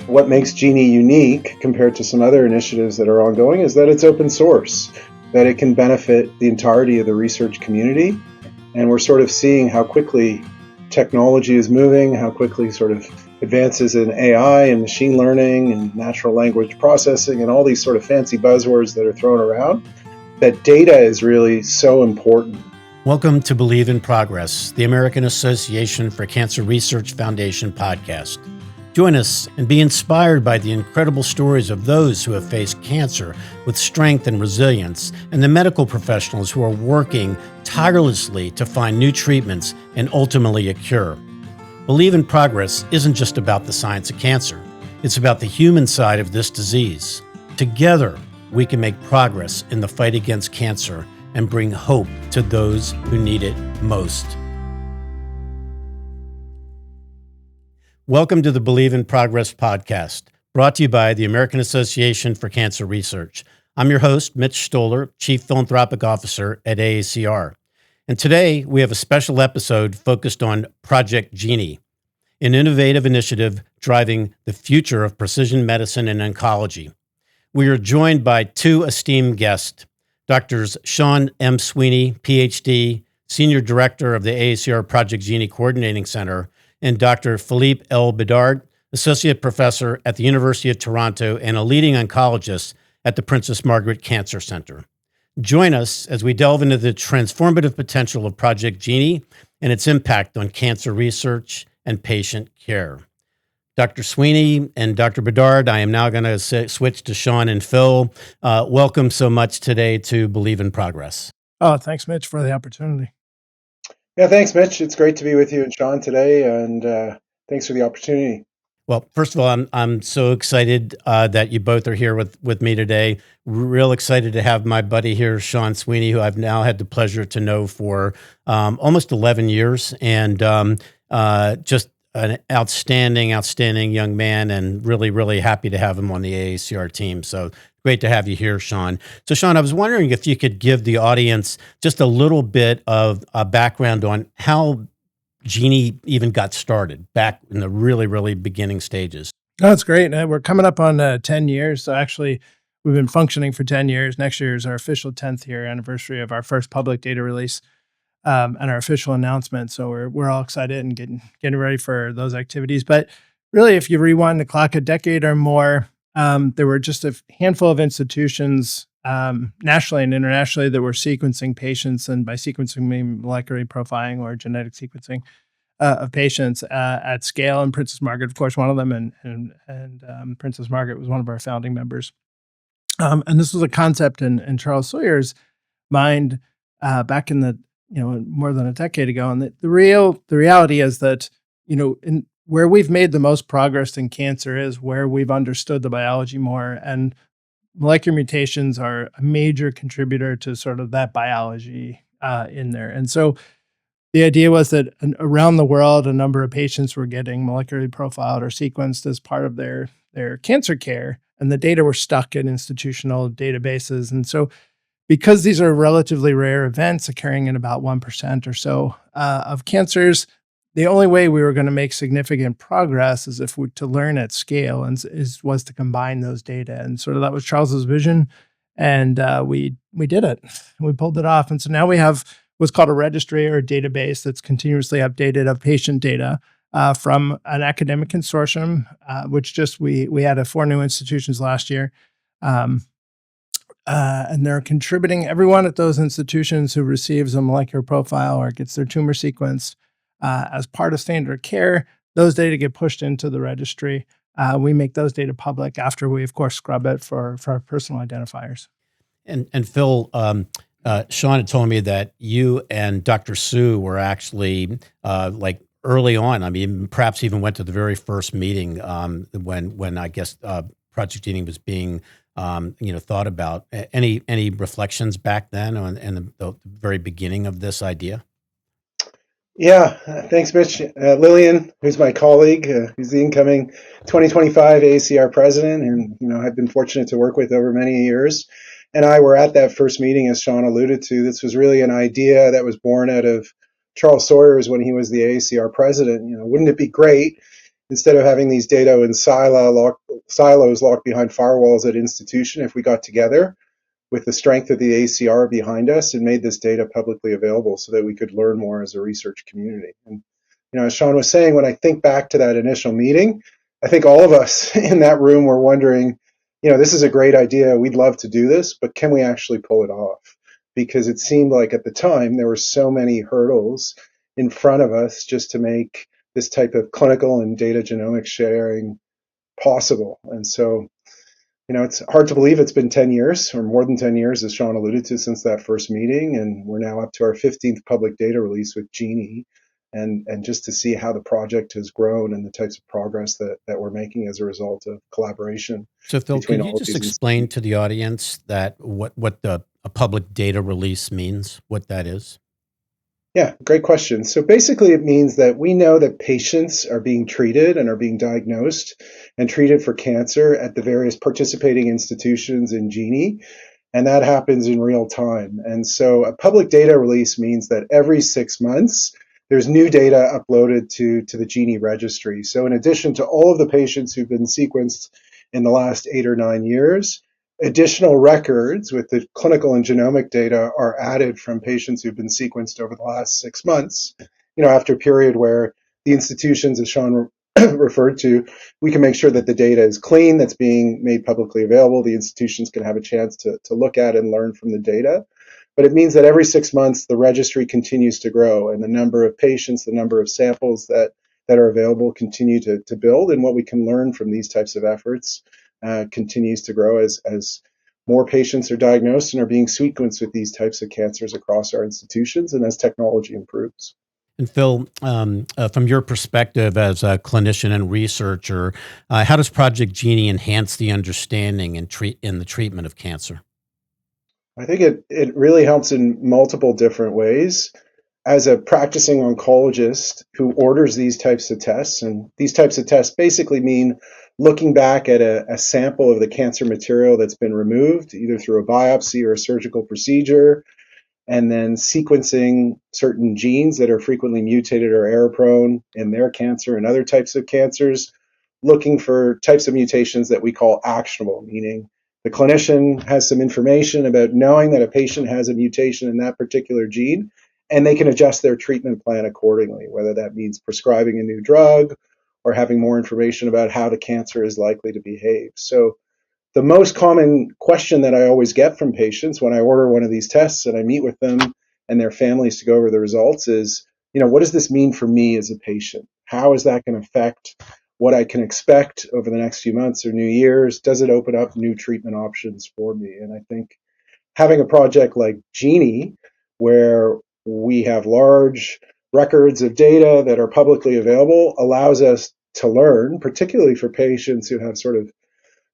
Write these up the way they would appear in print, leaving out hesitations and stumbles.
What makes GENIE unique compared to some other initiatives that are ongoing is that it's open source, that it can benefit the entirety of the research community. And we're sort of seeing how quickly technology is moving, how quickly sort of advances in AI and machine learning and natural language processing and all these sort of fancy buzzwords that are thrown around, that data is really so important. Welcome to Believe in Progress, the American Association for Cancer Research Foundation podcast. Join us and be inspired by the incredible stories of those who have faced cancer with strength and resilience, and the medical professionals who are working tirelessly to find new treatments and ultimately a cure. Believe in Progress isn't just about the science of cancer. It's about the human side of this disease. Together, we can make progress in the fight against cancer and bring hope to those who need it most. Welcome to the Believe in Progress podcast, brought to you by the American Association for Cancer Research. I'm your host, Mitch Stoller, Chief Philanthropic Officer at AACR. And today we have a special episode focused on Project GENIE, an innovative initiative driving the future of precision medicine and oncology. We are joined by two esteemed guests, Drs. Shawn M. Sweeney, PhD, Senior Director of the AACR Project GENIE Coordinating Center, and Dr. Philippe L. Bedard, Associate Professor at the University of Toronto and a leading oncologist at the Princess Margaret Cancer Centre. Join us as we delve into the transformative potential of Project GENIE and its impact on cancer research and patient care. Dr. Sweeney and Dr. Bedard, I am now going to switch to Shawn and Phil. Welcome so much today to Believe in Progress. Oh, thanks, Mitch, for the opportunity. Yeah, thanks, Mitch. It's great to be with you and Shawn today, and thanks for the opportunity. Well, first of all, I'm so excited that you both are here with me today. Real excited to have my buddy here, Shawn Sweeney, who I've now had the pleasure to know for almost 11 years, and just an outstanding young man, and really happy to have him on the AACR team. So great to have you here, Shawn. So Shawn, I was wondering if you could give the audience just a little bit of a background on how GENIE even got started back in the really beginning stages. Oh, that's great. We're coming up on 10 years. So actually, we've been functioning for 10 years. Next year is our official 10th year anniversary of our first public data release and our official announcement. So we're all excited and getting ready for those activities. But really, if you rewind the clock a decade or more, there were just a handful of institutions nationally and internationally that were sequencing patients, and by sequencing, I mean molecular profiling or genetic sequencing of patients at scale. And Princess Margaret, of course, one of them, and Princess Margaret was one of our founding members. And this was a concept in Charles Sawyer's mind back in the more than a decade ago. And the reality is that where we've made the most progress in cancer is where we've understood the biology more, and molecular mutations are a major contributor to sort of that biology in there. And so the idea was that around the world, a number of patients were getting molecularly profiled or sequenced as part of their cancer care, and the data were stuck in institutional databases. And so because these are relatively rare events occurring in about 1% or so of cancers, the only way we were going to make significant progress is if we to learn at scale, and was to combine those data. And sort of that was Charles's vision, and we did it. We pulled it off, and so now we have what's called a registry, or a database that's continuously updated of patient data from an academic consortium, which we had 4 new institutions last year. And they're contributing. Everyone at those institutions who receives a molecular profile or gets their tumor sequenced as part of standard care, those data get pushed into the registry. We make those data public after we, of course, scrub it for our personal identifiers. And Phil, Shawn had told me that you and Dr. Sue were actually like early on. I mean, perhaps even went to the very first meeting when I guess Project GENIE was being thought about. Any reflections back then on in the very beginning of this idea? Yeah, thanks, Mitch. Lillian, who's my colleague, who's the incoming 2025 AACR president, and I've been fortunate to work with over many years, and I were at that first meeting, as Shawn alluded to. This was really an idea that was born out of Charles Sawyer's when he was the AACR president. Wouldn't it be great instead of having these data in silos locked behind firewalls at institution, if we got together with the strength of the AACR behind us and made this data publicly available so that we could learn more as a research community. And, as Shawn was saying, when I think back to that initial meeting, I think all of us in that room were wondering, this is a great idea. We'd love to do this, but can we actually pull it off? Because it seemed like at the time there were so many hurdles in front of us just to make this type of clinical and data genomics sharing possible. And so, it's hard to believe it's been 10 years or more than 10 years, as Shawn alluded to, since that first meeting. And we're now up to our 15th public data release with GENIE. And just to see how the project has grown and the types of progress that we're making as a result of collaboration. So, Phil, can you just explain to the audience that what a public data release means, what that is? Yeah, great question. So basically it means that we know that patients are being treated and are being diagnosed and treated for cancer at the various participating institutions in GENIE, and that happens in real time. And so a public data release means that every 6 months, there's new data uploaded to the GENIE registry. So in addition to all of the patients who've been sequenced in the last 8 or 9 years, additional records with the clinical and genomic data are added from patients who've been sequenced over the last 6 months, after a period where the institutions, as Shawn referred to, we can make sure that the data is clean, that's being made publicly available. The institutions can have a chance to look at and learn from the data. But it means that every 6 months, the registry continues to grow, and the number of patients, the number of samples that are available continue to build. And what we can learn from these types of efforts continues to grow as more patients are diagnosed and are being sequenced with these types of cancers across our institutions and as technology improves. And Phil, from your perspective as a clinician and researcher, how does Project GENIE enhance the understanding and in the treatment of cancer? I think it really helps in multiple different ways. As a practicing oncologist who orders these types of tests, and these types of tests basically mean looking back at a sample of the cancer material that's been removed, either through a biopsy or a surgical procedure, and then sequencing certain genes that are frequently mutated or error-prone in their cancer and other types of cancers, looking for types of mutations that we call actionable, meaning the clinician has some information about knowing that a patient has a mutation in that particular gene, and they can adjust their treatment plan accordingly, whether that means prescribing a new drug or having more information about how the cancer is likely to behave. So the most common question that I always get from patients when I order one of these tests and I meet with them and their families to go over the results is, what does this mean for me as a patient? How is that going to affect what I can expect over the next few months or new years? Does it open up new treatment options for me? And I think having a project like GENIE, where we have large records of data that are publicly available, allows us to learn, particularly for patients who have sort of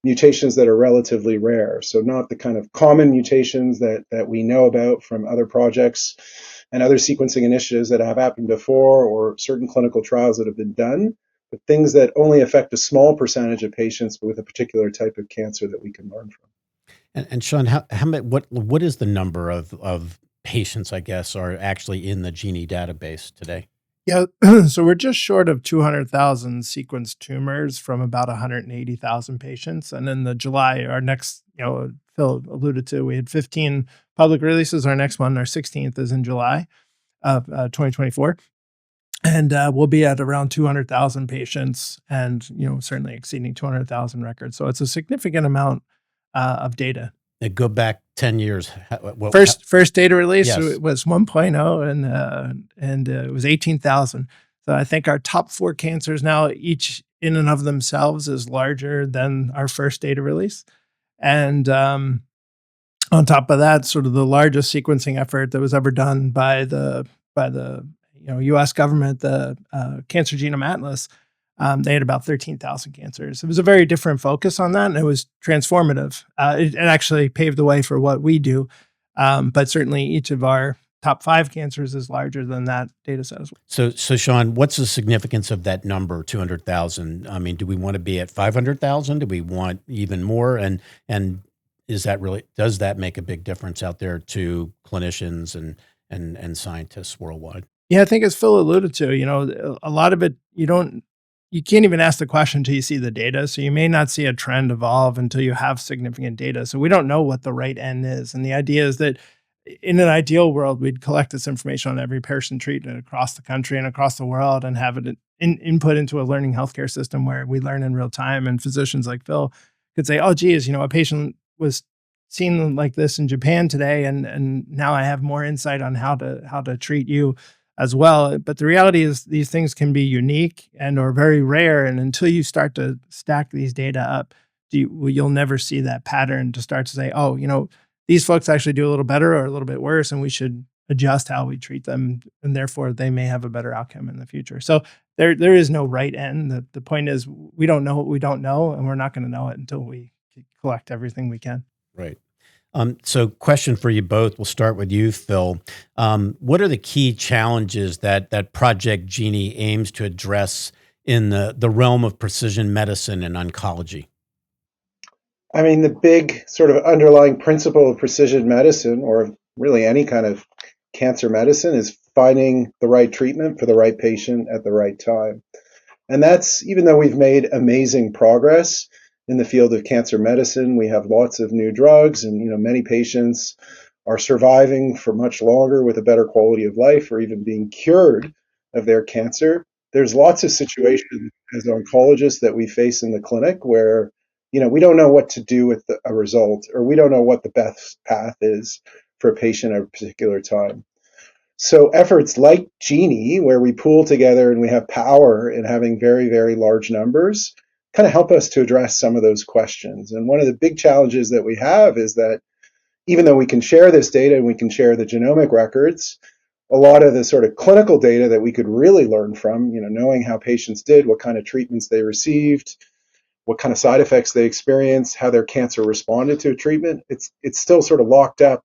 mutations that are relatively rare. So not the kind of common mutations that we know about from other projects and other sequencing initiatives that have happened before or certain clinical trials that have been done, but things that only affect a small percentage of patients with a particular type of cancer that we can learn from. And Shawn, what is the number of patients, I guess, are actually in the GENIE database today? Yeah, so we're just short of 200,000 sequenced tumors from about 180,000 patients. And in the July, our next, Phil alluded to, we had 15 public releases. Our next one, our 16th, is in July of 2024. And we'll be at around 200,000 patients and, certainly exceeding 200,000 records. So it's a significant amount of data. Go back 10 years. First data release Yes. was 1.0 and it was 18,000. So I think our top 4 cancers now, each in and of themselves, is larger than our first data release. And on top of that, sort of the largest sequencing effort that was ever done by the U.S. government, the Cancer Genome Atlas, they had about 13,000 cancers. It was a very different focus on that, and it was transformative. It actually paved the way for what we do, but certainly each of our top 5 cancers is larger than that data set as well. So Shawn, what's the significance of that number, 200,000? I mean, do we want to be at 500,000? Do we want even more? And does that make a big difference out there to clinicians and scientists worldwide? Yeah, I think as Phil alluded to, a lot of it, you don't you can't even ask the question until you see the data. So you may not see a trend evolve until you have significant data. So we don't know what the right N is. And the idea is that in an ideal world, we'd collect this information on every person treated across the country and across the world and have it input into a learning healthcare system where we learn in real time. And physicians like Phil could say, oh, geez, a patient was seen like this in Japan today, and now I have more insight on how to treat you as well. But the reality is these things can be unique and or very rare. And until you start to stack these data up, you'll never see that pattern to start to say, oh, these folks actually do a little better or a little bit worse, and we should adjust how we treat them. And therefore they may have a better outcome in the future. So there is no right end. The point is we don't know what we don't know, and we're not going to know it until we collect everything we can. Right. So question for you both. We'll start with you, Phil. What are the key challenges that Project GENIE aims to address in the realm of precision medicine and oncology? I mean, the big sort of underlying principle of precision medicine, or really any kind of cancer medicine, is finding the right treatment for the right patient at the right time. And that's, even though we've made amazing progress in the field of cancer medicine, we have lots of new drugs, and many patients are surviving for much longer with a better quality of life, or even being cured of their cancer. There's lots of situations as oncologists that we face in the clinic where we don't know what to do with a result, or we don't know what the best path is for a patient at a particular time. So efforts like GENIE, where we pool together and we have power in having very, very large numbers, kind of help us to address some of those questions. And one of the big challenges that we have is that even though we can share this data and we can share the genomic records, a lot of the sort of clinical data that we could really learn from, knowing how patients did, what kind of treatments they received, what kind of side effects they experienced, how their cancer responded to a treatment, it's still sort of locked up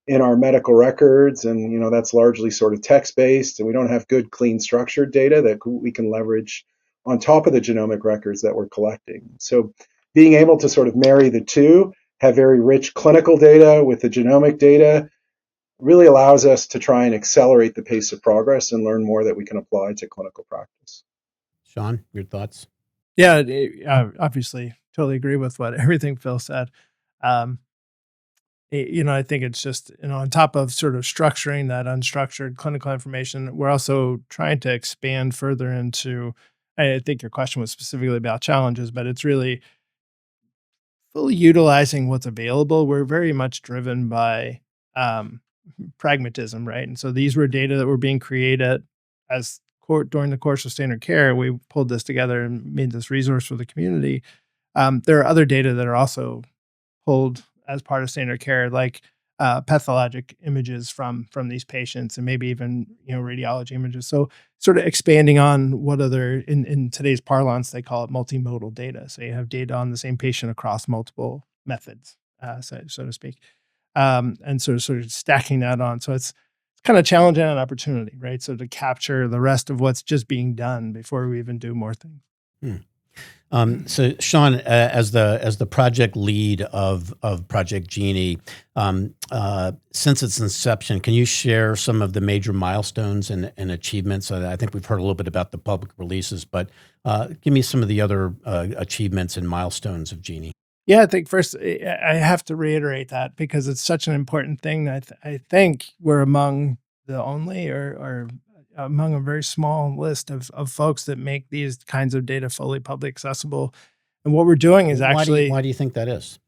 in our medical records, and that's largely sort of text-based, and we don't have good, clean, structured data that we can leverage on top of the genomic records that we're collecting. So being able to sort of marry the two, have very rich clinical data with the genomic data, really allows us to try and accelerate the pace of progress and learn more that we can apply to clinical practice. Shawn, your thoughts? Yeah, obviously, totally agree with everything Phil said. I think it's just, on top of sort of structuring that unstructured clinical information, we're also trying to expand further into, I think your question was specifically about challenges, but it's really fully utilizing what's available. We're very much driven by pragmatism, right? And so these were data that were being created during the course of standard care. We pulled this together and made this resource for the community. There are other data that are also pulled as part of standard care, like pathologic images from these patients, and maybe even radiology images. So sort of expanding on what other, in today's parlance, they call it multimodal data. So you have data on the same patient across multiple methods, so to speak, and sort of stacking that on. So it's kind of challenging and opportunity, right? So to capture the rest of what's just being done before we even do more things. So Shawn, as the project lead of Project GENIE, since its inception, can you share some of the major milestones and achievements? I think we've heard a little bit about the public releases, but give me some of the other achievements and milestones of GENIE. Yeah, I think first I have to reiterate that because it's such an important thing. I think we're among the only or among a very small list of folks that make these kinds of data fully publicly accessible. And what we're doing is actually... Why do you think that is?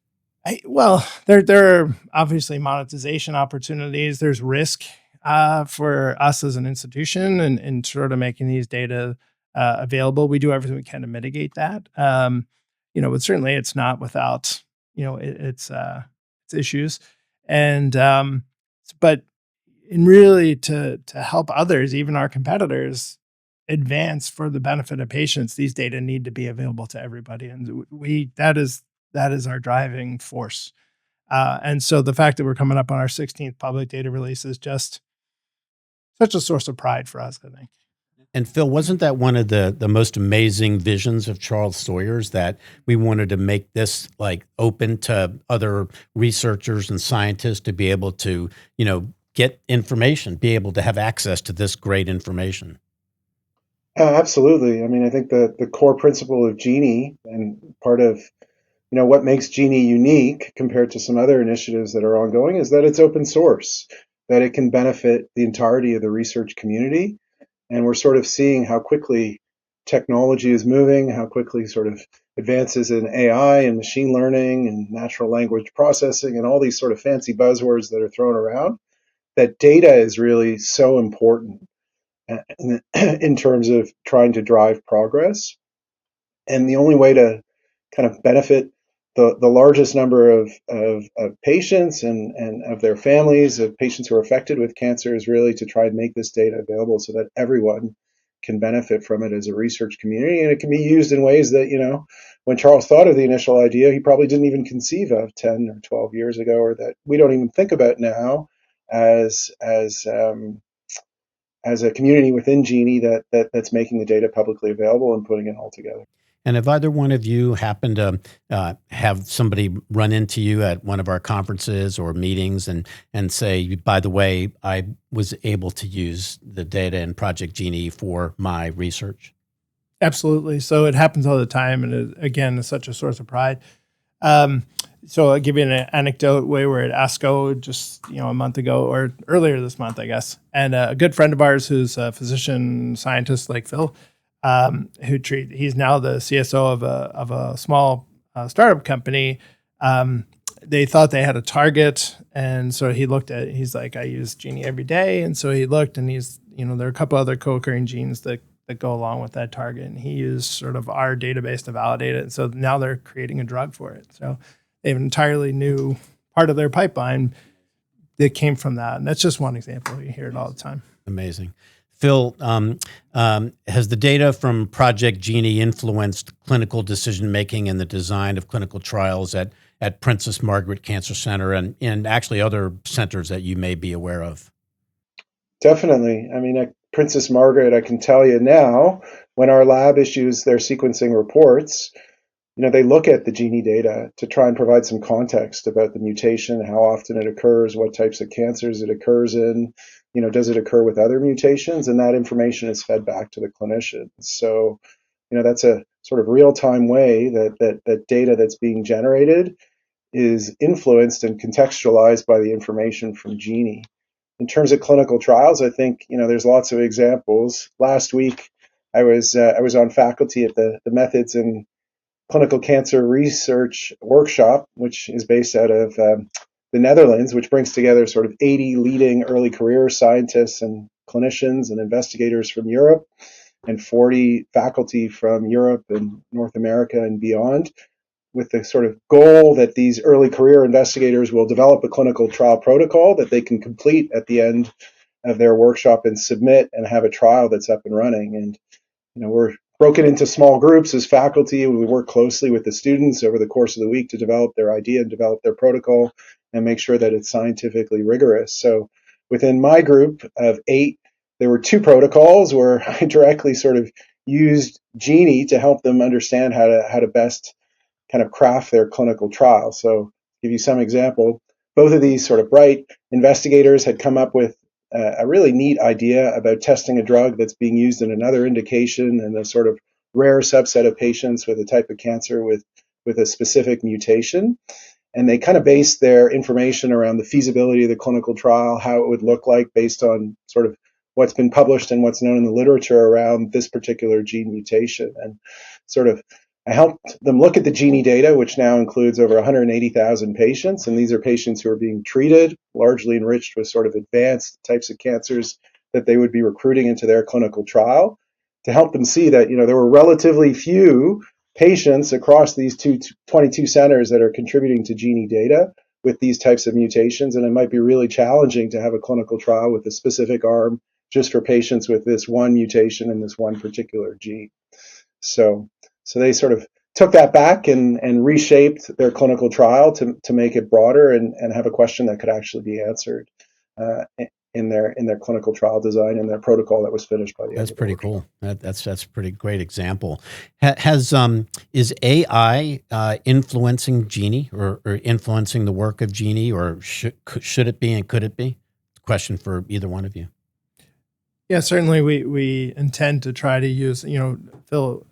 There are obviously monetization opportunities. There's risk for us as an institution and sort of making these data available. We do everything we can to mitigate that. But certainly it's not without, its issues. And, but in really to help others, even our competitors, advance for the benefit of patients, these data need to be available to everybody. And that is our driving force. And so the fact that we're coming up on our 16th public data release is just such a source of pride for us, I think. And Phil, wasn't that one of the most amazing visions of Charles Sawyer's, that we wanted to make this like open to other researchers and scientists to be able to, get information, be able to have access to this great information? Absolutely. I mean, I think the core principle of GENIE and part of what makes GENIE unique compared to some other initiatives that are ongoing is that it's open source, that it can benefit the entirety of the research community. And we're sort of seeing how quickly technology is moving, how quickly sort of advances in AI and machine learning and natural language processing and all these sort of fancy buzzwords that are thrown around, that data is really so important in terms of trying to drive progress. And the only way to kind of benefit the largest number of patients and of their families, of patients who are affected with cancer, is really to try and make this data available so that everyone can benefit from it as a research community. And it can be used in ways that, when Charles thought of the initial idea, he probably didn't even conceive of 10 or 12 years ago, or that we don't even think about now as a community within GENIE that's making the data publicly available and putting it all together. And have either one of you happened to have somebody run into you at one of our conferences or meetings and say, by the way, I was able to use the data in Project GENIE for my research? Absolutely. So it happens all the time. And again, it's such a source of pride. So I'll give you an anecdote. We were at ASCO just a month ago, or earlier this month, I guess. And a good friend of ours who's a physician scientist like Phil, he's now the CSO of a small startup company. They thought they had a target, and so he looked at it. He's like, I use GENIE every day, and so he looked, and there are a couple other co-occurring genes that go along with that target, and he used sort of our database to validate it. And so now they're creating a drug for it. So they have an entirely new part of their pipeline that came from that, and that's just one example. You hear it all the time. Amazing. Phil, has the data from Project GENIE influenced clinical decision-making and the design of clinical trials at Princess Margaret Cancer Centre and actually other centers that you may be aware of? Definitely. I mean, at Princess Margaret, I can tell you now, when our lab issues their sequencing reports, they look at the GENIE data to try and provide some context about the mutation, how often it occurs, what types of cancers it occurs in, does it occur with other mutations? And that information is fed back to the clinicians. So, that's a sort of real-time way that data that's being generated is influenced and contextualized by the information from GENIE. In terms of clinical trials, I think, there's lots of examples. Last week, I was on faculty at the Methods in Clinical Cancer Research workshop, which is based out of the Netherlands, which brings together sort of 80 leading early career scientists and clinicians and investigators from Europe and 40 faculty from Europe and North America and beyond, with the sort of goal that these early career investigators will develop a clinical trial protocol that they can complete at the end of their workshop and submit and have a trial that's up and running. And we're broken into small groups as faculty, and we work closely with the students over the course of the week to develop their idea and develop their protocol and make sure that it's scientifically rigorous. So within my group of 8, there were 2 protocols where I directly sort of used GENIE to help them understand how to best kind of craft their clinical trial. So to give you some example, both of these sort of bright investigators had come up with a really neat idea about testing a drug that's being used in another indication and a sort of rare subset of patients with a type of cancer with a specific mutation. And they kind of based their information around the feasibility of the clinical trial, how it would look like based on sort of what's been published and what's known in the literature around this particular gene mutation. And sort of I helped them look at the GENIE data, which now includes over 180,000 patients. And these are patients who are being treated, largely enriched with sort of advanced types of cancers that they would be recruiting into their clinical trial, to help them see that, there were relatively few patients across these 22 centers that are contributing to GENIE data with these types of mutations. And it might be really challenging to have a clinical trial with a specific arm just for patients with this one mutation in this one particular gene. So they sort of took that back and reshaped their clinical trial to make it broader and have a question that could actually be answered in their clinical trial design and their protocol that was finished by the end. That's pretty cool. That's a pretty great example. Is AI influencing GENIE or influencing the work of GENIE, or should it be and could it be? Question for either one of you. Yeah, certainly we intend to try to use, Phil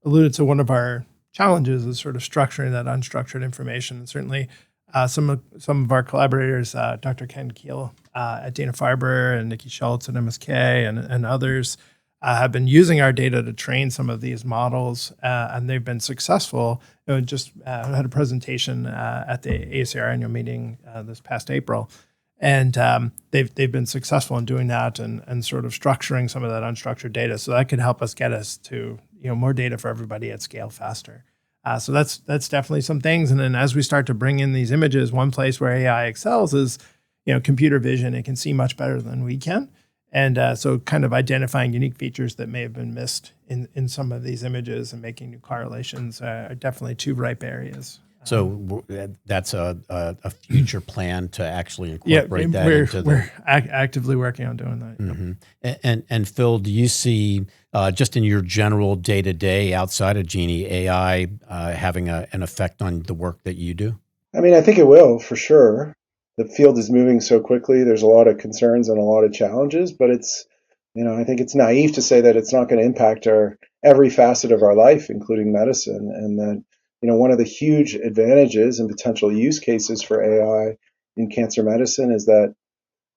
alluded to one of our challenges is sort of structuring that unstructured information. And certainly some of our collaborators, Dr. Ken Keel at Dana-Farber and Nikki Schultz at MSK and others have been using our data to train some of these models, and they've been successful. Just had a presentation at the AACR annual meeting this past April, and they've been successful in doing that and sort of structuring some of that unstructured data. So that could help us get us to more data for everybody at scale faster. So that's definitely some things. And then as we start to bring in these images, one place where AI excels is computer vision. It can see much better than we can. And so kind of identifying unique features that may have been missed in some of these images and making new correlations are definitely two ripe areas. So that's a future plan to actually incorporate that into we're actively working on doing that. Mm-hmm. And Phil, do you see just in your general day-to-day outside of GENIE, AI having an effect on the work that you do? I mean, I think it will, for sure. The field is moving so quickly. There's a lot of concerns and a lot of challenges, but it's, I think it's naive to say that it's not going to impact every facet of our life, including medicine. And that, one of the huge advantages and potential use cases for AI in cancer medicine is that,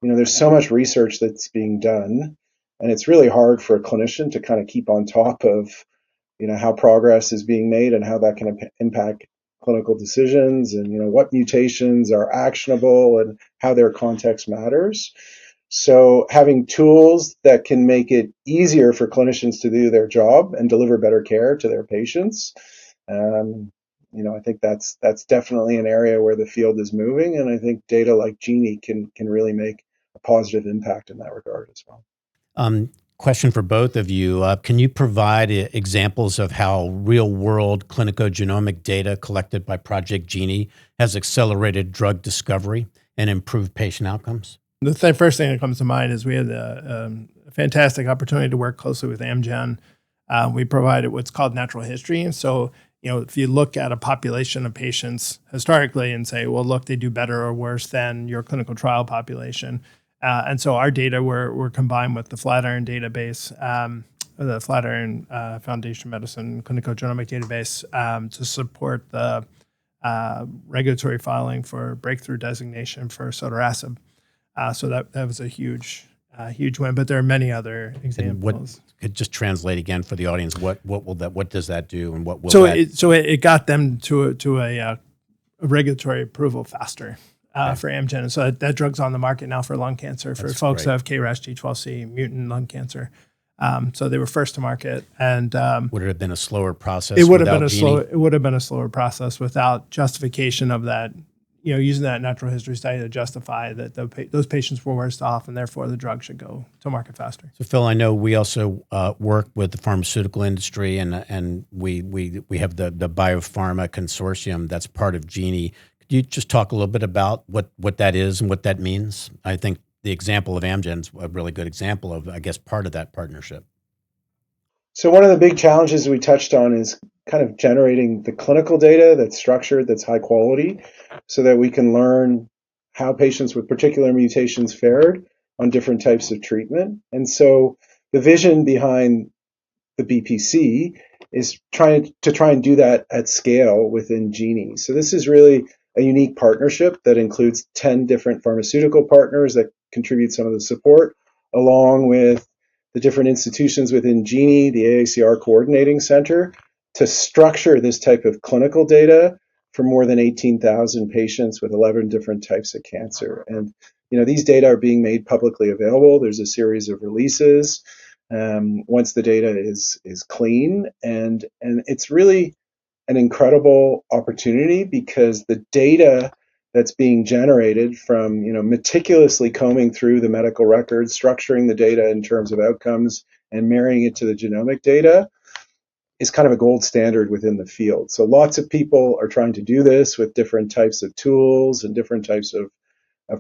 there's so much research that's being done, and it's really hard for a clinician to kind of keep on top of, how progress is being made and how that can impact clinical decisions and what mutations are actionable and how their context matters. So having tools that can make it easier for clinicians to do their job and deliver better care to their patients, I think that's definitely an area where the field is moving, and I think data like GENIE can really make a positive impact in that regard as well. Question for both of you. Can you provide examples of how real-world clinico-genomic data collected by Project GENIE has accelerated drug discovery and improved patient outcomes? The first thing that comes to mind is we had a fantastic opportunity to work closely with Amgen. We provided what's called natural history. And so, if you look at a population of patients historically and say, well, look, they do better or worse than your clinical trial population. And so our data were combined with the Flatiron database, the Flatiron Foundation Medicine clinico-genomic database to support the regulatory filing for breakthrough designation for sotorasib. So that was a huge win, but there are many other examples. Could just translate again for the audience. What does that do, and what will it got them to a regulatory approval faster. For Amgen. And so that drug's on the market now for lung cancer for folks who have KRAS G12C mutant lung cancer. So they were first to market. And would it have been a slower process? It would have been a slower process without justification of that. Using that natural history study to justify that those patients were worse off, and therefore the drug should go to market faster. So, Phil, I know we also work with the pharmaceutical industry, and we have the biopharma consortium that's part of GENIE. Could you just talk a little bit about what that is and what that means? I think the example of Amgen's a really good example of, I guess, part of that partnership. So one of the big challenges we touched on is kind of generating the clinical data that's structured, that's high quality, so that we can learn how patients with particular mutations fared on different types of treatment. And so the vision behind the BPC is trying and do that at scale within GENIE. So this is really a unique partnership that includes 10 different pharmaceutical partners that contribute some of the support, along with the different institutions within GENIE, the AACR Coordinating Center, to structure this type of clinical data for more than 18,000 patients with 11 different types of cancer. And these data are being made publicly available. There's a series of releases once the data is clean, and it's really an incredible opportunity because the data that's being generated from meticulously combing through the medical records, structuring the data in terms of outcomes, and marrying it to the genomic data is kind of a gold standard within the field. So lots of people are trying to do this with different types of tools and different types of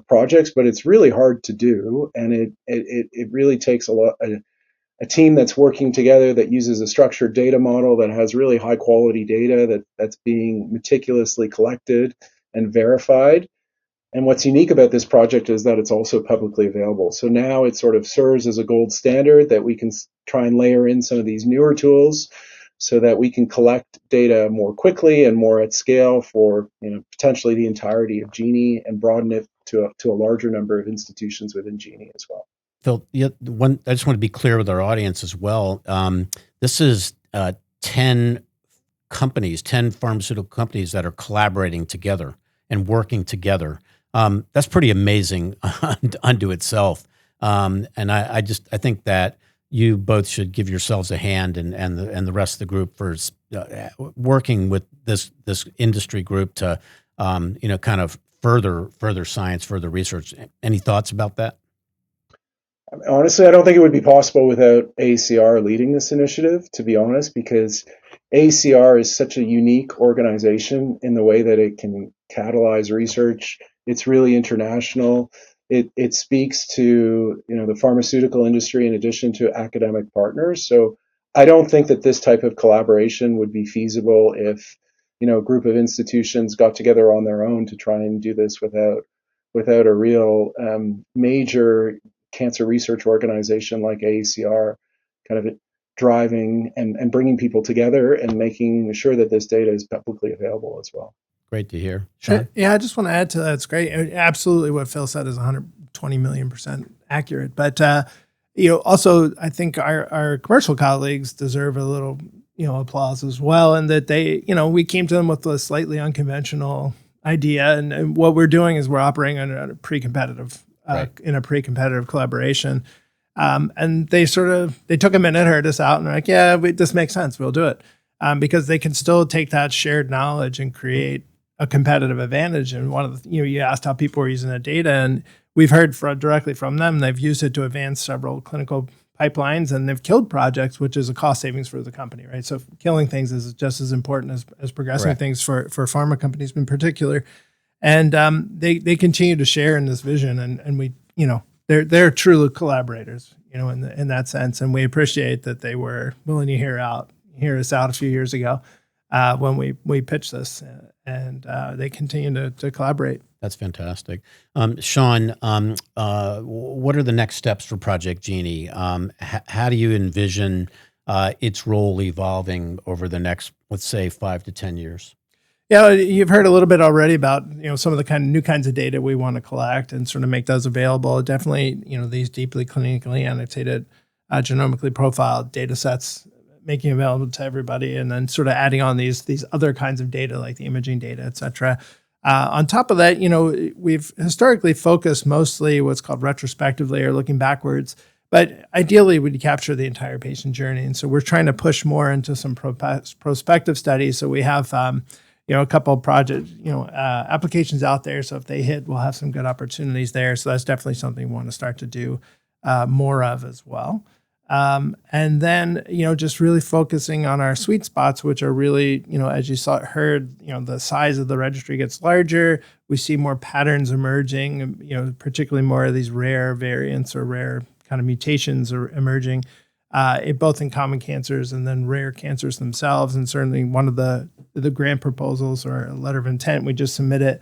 projects, but it's really hard to do, and it really takes a team that's working together that uses a structured data model that has really high quality data that's being meticulously collected and verified And what's unique about this project is that it's also publicly available. So now it sort of serves as a gold standard that we can try and layer in some of these newer tools so that we can collect data more quickly and more at scale for potentially the entirety of GENIE and broaden it to a larger number of institutions within GENIE as well. Phil, I just want to be clear with our audience as well. This is 10 companies, 10 pharmaceutical companies that are collaborating together and working together. That's pretty amazing unto itself. And I think that you both should give yourselves a hand and the rest of the group for working with this industry group to kind of further science, further research. Any thoughts about that? Honestly, I don't think it would be possible without AACR leading this initiative, to be honest, because AACR is such a unique organization in the way that it can catalyze research. It's really international. It speaks to the pharmaceutical industry in addition to academic partners. So I don't think that this type of collaboration would be feasible if a group of institutions got together on their own to try and do this without a real major cancer research organization like AACR kind of driving and bringing people together and making sure that this data is publicly available as well. Great to hear. Shawn? Yeah, I just want to add to that. It's great. Absolutely what Phil said is 120 million% accurate. But, also I think our commercial colleagues deserve a little, applause as well. And that they, we came to them with a slightly unconventional idea. And what we're doing is we're operating under a pre-competitive in a pre-competitive collaboration. And they took a minute, heard us out, and they're like, yeah, this makes sense. We'll do it. Because they can still take that shared knowledge and create a competitive advantage. And one of the, you asked how people were using the data, and we've heard directly from them. They've used it to advance several clinical pipelines, and they've killed projects, which is a cost savings for the company, right? So killing things is just as important as progressing things for pharma companies in particular. And they continue to share in this vision, and we, they're true collaborators, in that sense. And we appreciate that they were willing to hear us out a few years ago when we pitched this, and they continue to collaborate. That's fantastic. Shawn, what are the next steps for Project GENIE? How do you envision its role evolving over the next, let's say, 5 to 10 years? Yeah, you've heard a little bit already about some of the kind of new kinds of data we want to collect and sort of make those available. Definitely, these deeply clinically annotated, genomically profiled data sets, making available to everybody, and then sort of adding on these other kinds of data like the imaging data, et cetera. On top of that, we've historically focused mostly what's called retrospectively or looking backwards, but ideally we'd capture the entire patient journey. And so we're trying to push more into some prospective studies. So we have a couple of project, applications out there. So if they hit, we'll have some good opportunities there. So that's definitely something we want to start to do more of as well. And then, just really focusing on our sweet spots, which are really, as you heard, the size of the registry gets larger. We see more patterns emerging, particularly more of these rare variants or rare kind of mutations are emerging, both in common cancers and then rare cancers themselves. And certainly one of the grant proposals or a letter of intent we just submitted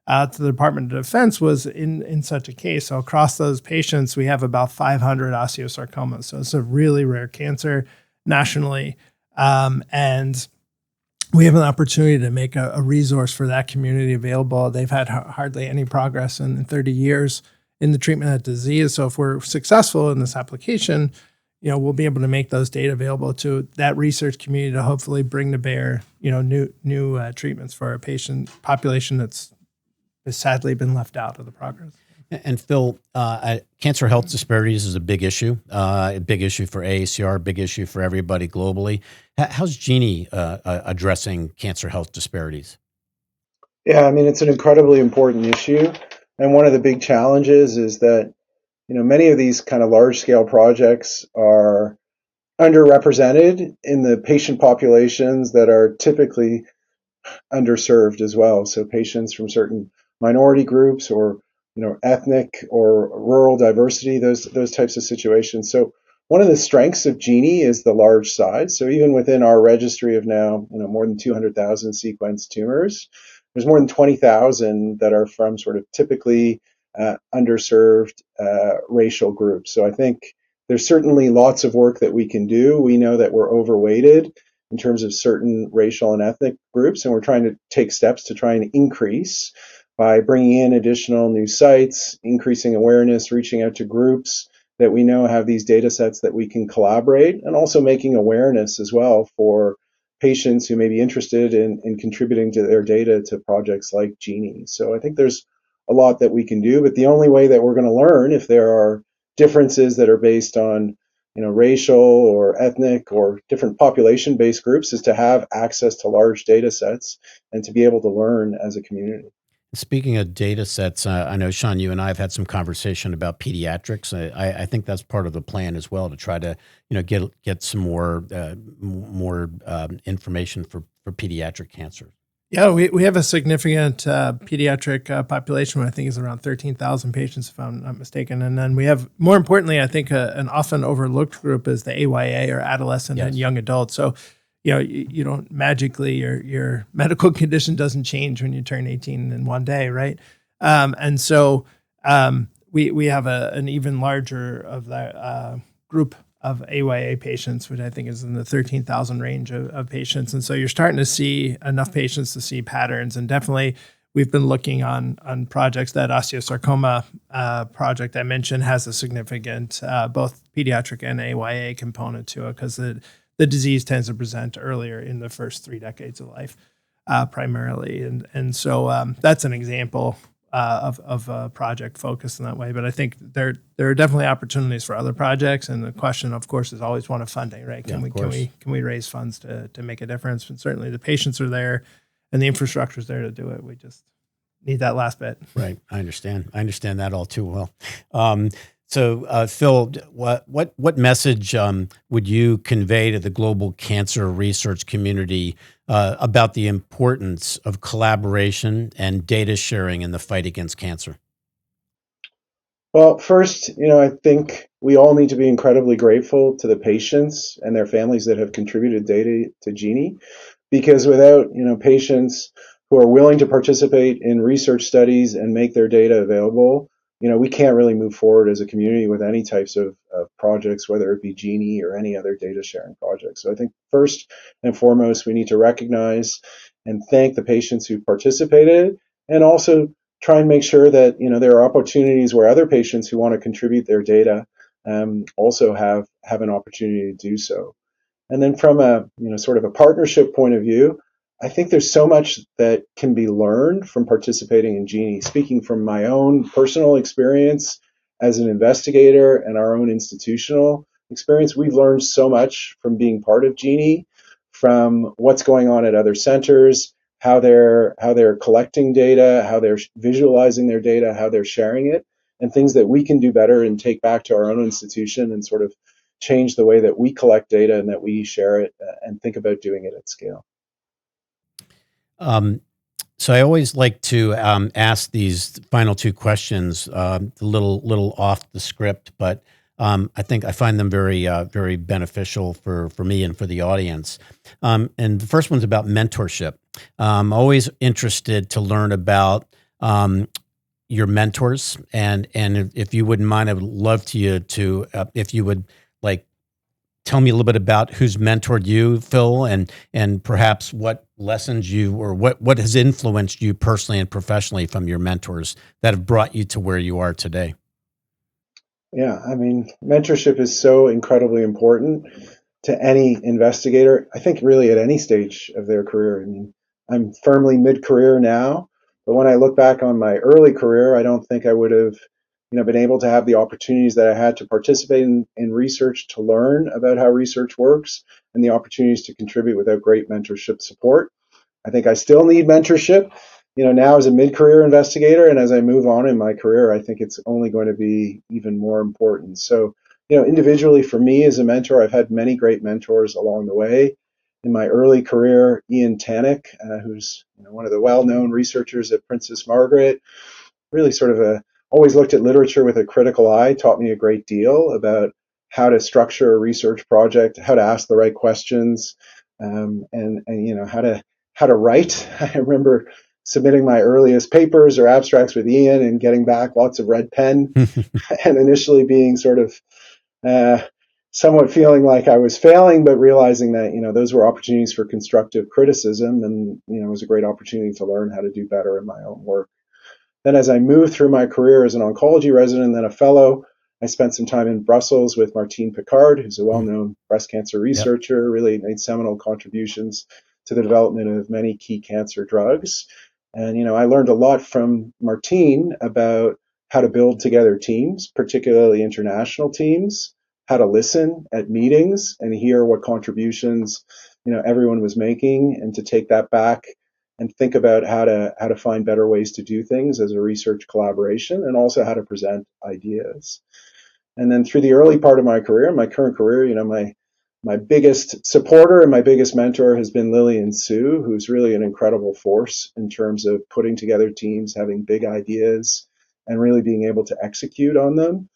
to the Department of Defense was in such a case. So across those patients, we have about 500 osteosarcomas. So it's a really rare cancer nationally. And we have an opportunity to make a resource for that community available. They've had hardly any progress in 30 years in the treatment of that disease. So if we're successful in this application, we'll be able to make those data available to that research community to hopefully bring to bear, new treatments for a patient population that's has sadly been left out of the progress. And Phil, cancer health disparities is a big issue for AACR, a big issue for everybody globally. How's GENIE addressing cancer health disparities? Yeah, I mean, it's an incredibly important issue. And one of the big challenges is that, many of these kind of large-scale projects are underrepresented in the patient populations that are typically underserved as well. So patients from certain minority groups or ethnic or rural diversity, those types of situations. So one of the strengths of GENIE is the large size. So even within our registry of now more than 200,000 sequenced tumors, there's more than 20,000 that are from sort of typically underserved racial groups. So I think there's certainly lots of work that we can do. We know that we're overweighted in terms of certain racial and ethnic groups, and we're trying to take steps to try and increase by bringing in additional new sites, increasing awareness, reaching out to groups that we know have these data sets that we can collaborate, and also making awareness as well for patients who may be interested in contributing to their data to projects like GENIE. So I think there's a lot that we can do, but the only way that we're going to learn if there are differences that are based on racial or ethnic or different population-based groups is to have access to large data sets and to be able to learn as a community. Speaking of data sets, I know, Shawn, you and I have had some conversation about pediatrics. I think that's part of the plan as well, to try to get some more information for pediatric cancer. Yeah, we have a significant pediatric population. I think is around 13,000 patients, if I'm not mistaken. And then we have, more importantly, I think an often overlooked group is the AYA, or adolescent and young adults. So, you don't magically, your medical condition doesn't change when you turn 18 in one day, right? And so we have an even larger of that group of AYA patients, which I think is in the 13,000 range of patients. And so you're starting to see enough patients to see patterns. And definitely we've been looking on projects. That osteosarcoma project I mentioned has a significant both pediatric and AYA component to it, because the disease tends to present earlier in the first 3 decades of life, primarily. And so that's an example of a project focused in that way. But I think there are definitely opportunities for other projects. And the question, of course, is always one of funding, right? Can we raise funds to make a difference? And certainly the patients are there and the infrastructure is there to do it. We just need that last bit. Right. I understand that all too well. So, Phil, what message would you convey to the global cancer research community about the importance of collaboration and data sharing in the fight against cancer? Well, first, I think we all need to be incredibly grateful to the patients and their families that have contributed data to GENIE, because without, patients who are willing to participate in research studies and make their data available, we can't really move forward as a community with any types of projects, whether it be GENIE or any other data sharing project. So I think first and foremost, we need to recognize and thank the patients who participated, and also try and make sure that there are opportunities where other patients who want to contribute their data also have an opportunity to do so. And then from a sort of a partnership point of view, I think there's so much that can be learned from participating in GENIE. Speaking from my own personal experience as an investigator and our own institutional experience, we've learned so much from being part of GENIE, from what's going on at other centers, how they're collecting data, how they're visualizing their data, how they're sharing it, and things that we can do better and take back to our own institution and sort of change the way that we collect data and that we share it and think about doing it at scale. So I always like to ask these final 2 questions, a little off the script, but I think I find them very very beneficial for me and for the audience. And the first one's about mentorship. I'm always interested to learn about your mentors, and if you wouldn't mind, I would love to if you would tell me a little bit about who's mentored you, Phil, and perhaps what lessons or what has influenced you personally and professionally from your mentors that have brought you to where you are today. Yeah, I mean, mentorship is so incredibly important to any investigator, I think really at any stage of their career. I mean, I'm firmly mid-career now, but when I look back on my early career, I don't think I would have been able to have the opportunities that I had to participate in research, to learn about how research works, and the opportunities to contribute without great mentorship support. I think I still need mentorship, now as a mid-career investigator, and as I move on in my career, I think it's only going to be even more important. So, individually for me as a mentor, I've had many great mentors along the way. In my early career, Ian Tannick, who's one of the well-known researchers at Princess Margaret, really sort of always looked at literature with a critical eye, taught me a great deal about how to structure a research project, how to ask the right questions, and how to write. I remember submitting my earliest papers or abstracts with Ian and getting back lots of red pen, and initially being sort of somewhat feeling like I was failing, but realizing that, those were opportunities for constructive criticism, and, it was a great opportunity to learn how to do better in my own work. Then as I moved through my career as an oncology resident and then a fellow, I spent some time in Brussels with Martine Picard, who's a well-known breast cancer researcher, really made seminal contributions to the development of many key cancer drugs. And, I learned a lot from Martine about how to build together teams, particularly international teams, how to listen at meetings and hear what contributions, everyone was making, and to take that back and think about how to find better ways to do things as a research collaboration, and also how to present ideas. And then through the early part of my career, my current career, my biggest supporter and my biggest mentor has been Lillian Su, who's really an incredible force in terms of putting together teams, having big ideas, and really being able to execute on them,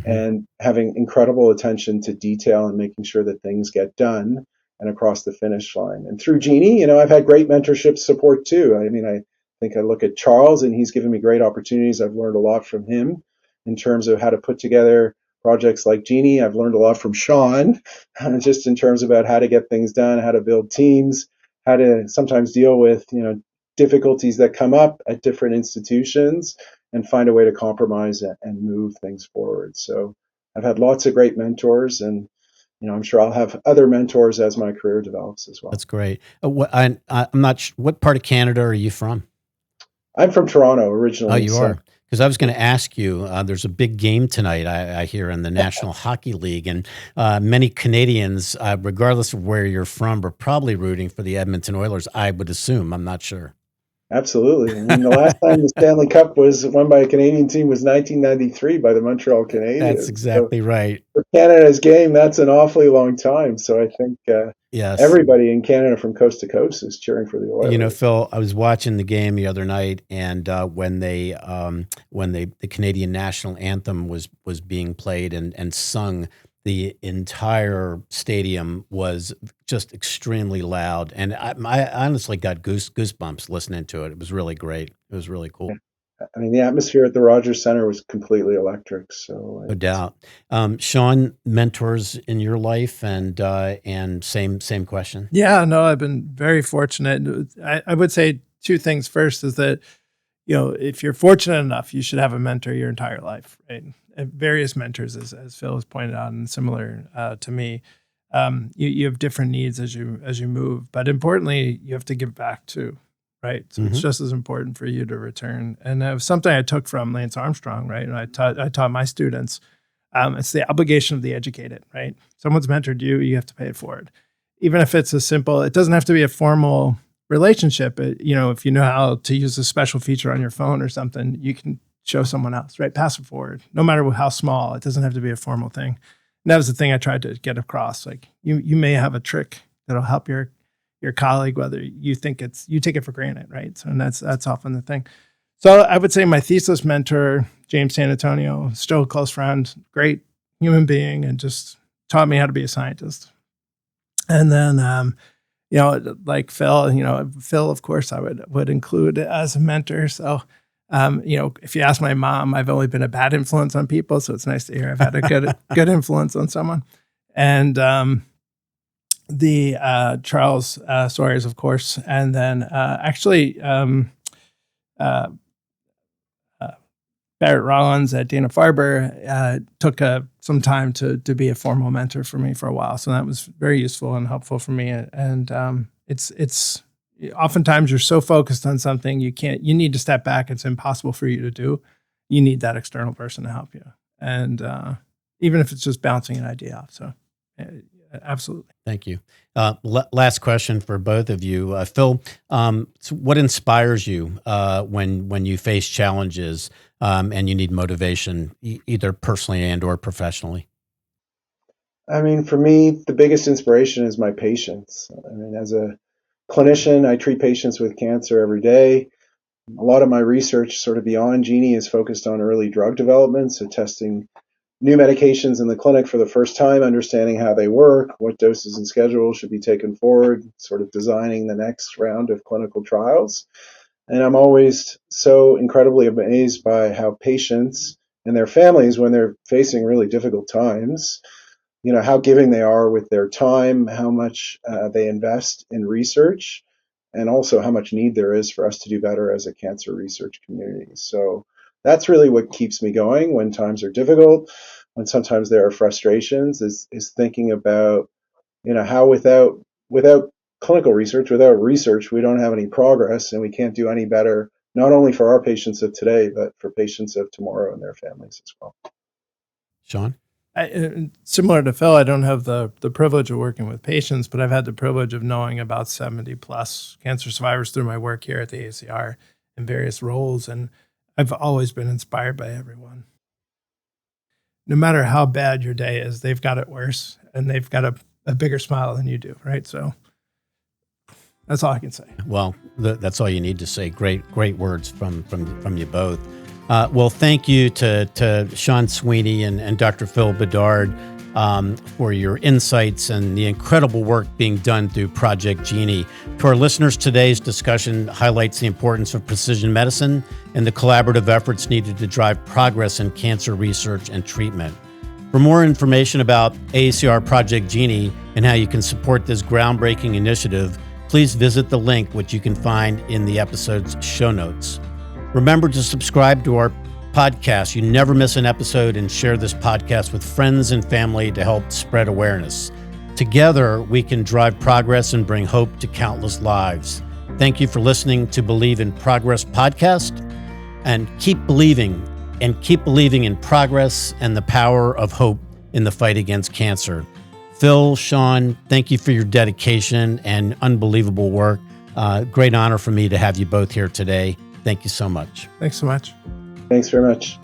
and having incredible attention to detail and making sure that things get done and across the finish line. And through GENIE, I've had great mentorship support too. I think I look at Charles, and he's given me great opportunities. I've learned a lot from him in terms of how to put together projects like GENIE. I've learned a lot from Shawn, just in terms about how to get things done, how to build teams, how to sometimes deal with, difficulties that come up at different institutions and find a way to compromise and move things forward. So I've had lots of great mentors, and I'm sure I'll have other mentors as my career develops as well. That's great. I'm not sure, what part of Canada are you from? I'm from Toronto originally. Oh, you are? Because I was going to ask you, there's a big game tonight, I hear, in the National Hockey League, and many Canadians, regardless of where you're from, are probably rooting for the Edmonton Oilers, I would assume. I'm not sure. Absolutely. The last time the Stanley Cup was won by a Canadian team was 1993 by the Montreal Canadiens. That's exactly right. For Canada's game, that's an awfully long time. So I think everybody in Canada from coast to coast is cheering for the Oilers. Phil, I was watching the game the other night, and when the Canadian national anthem was being played and sung, the entire stadium was just extremely loud, and I honestly got goosebumps listening to it. It was really great. It was really cool. The atmosphere at the Rogers Centre was completely electric. So no doubt. Shawn, mentors in your life, and same question. Yeah, no, I've been very fortunate. I would say two things. First is that, if you're fortunate enough, you should have a mentor your entire life, right? And various mentors, as Phil has pointed out, and similar to me. You have different needs as you move, but importantly, you have to give back too, right? So it's just as important for you to return. And it was something I took from Lance Armstrong, right? And I taught my students, it's the obligation of the educated, right? Someone's mentored you, you have to pay it forward. Even if it's it doesn't have to be a formal relationship. If you know how to use a special feature on your phone or something, you can show someone else, right? Pass it forward, no matter how small. It doesn't have to be a formal thing. And that was the thing I tried to get across. Like you may have a trick that'll help your colleague, whether you think you take it for granted, right? So, and that's often the thing. So I would say my thesis mentor, James San Antonio, still a close friend, great human being, and just taught me how to be a scientist. And then, like Phil, Phil, of course, I would include as a mentor. So, if you ask my mom, I've only been a bad influence on people, so it's nice to hear I've had a good influence on someone. And the Charles Sawyers, of course, and then Barrett Rollins at Dana-Farber took some time to be a formal mentor for me for a while, so that was very useful and helpful for me. And it's oftentimes you're so focused on something you need to step back. It's impossible for you to do. You need that external person to help you. And even if it's just bouncing an idea off. So absolutely. Thank you. Last question for both of you. Phil, so what inspires you when you face challenges and you need motivation, either personally and or professionally? For me, the biggest inspiration is my patients. As a clinician, I treat patients with cancer every day. A lot of my research sort of beyond GENIE is focused on early drug development, so testing new medications in the clinic for the first time, understanding how they work, what doses and schedules should be taken forward, sort of designing the next round of clinical trials. And I'm always so incredibly amazed by how patients and their families, when they're facing really difficult times, how giving they are with their time, how much they invest in research, and also how much need there is for us to do better as a cancer research community. So that's really what keeps me going when times are difficult, when sometimes there are frustrations, is thinking about, how without clinical research, without research, we don't have any progress, and we can't do any better, not only for our patients of today, but for patients of tomorrow and their families as well. Shawn? Similar to Phil, I don't have the privilege of working with patients, but I've had the privilege of knowing about 70 plus cancer survivors through my work here at the AACR in various roles. And I've always been inspired by everyone. No matter how bad your day is, they've got it worse, and they've got a bigger smile than you do, right? So that's all I can say. Well, that's all you need to say. Great words from you both. Well, thank you to Shawn Sweeney and Dr. Phil Bedard for your insights and the incredible work being done through Project GENIE. To our listeners, today's discussion highlights the importance of precision medicine and the collaborative efforts needed to drive progress in cancer research and treatment. For more information about AACR Project GENIE and how you can support this groundbreaking initiative, please visit the link which you can find in the episode's show notes. Remember to subscribe to our podcast. You never miss an episode, and share this podcast with friends and family to help spread awareness. Together, we can drive progress and bring hope to countless lives. Thank you for listening to Believe in Progress podcast, and keep believing in progress and the power of hope in the fight against cancer. Phil, Shawn, thank you for your dedication and unbelievable work. Great honor for me to have you both here today. Thank you so much. Thanks so much. Thanks very much.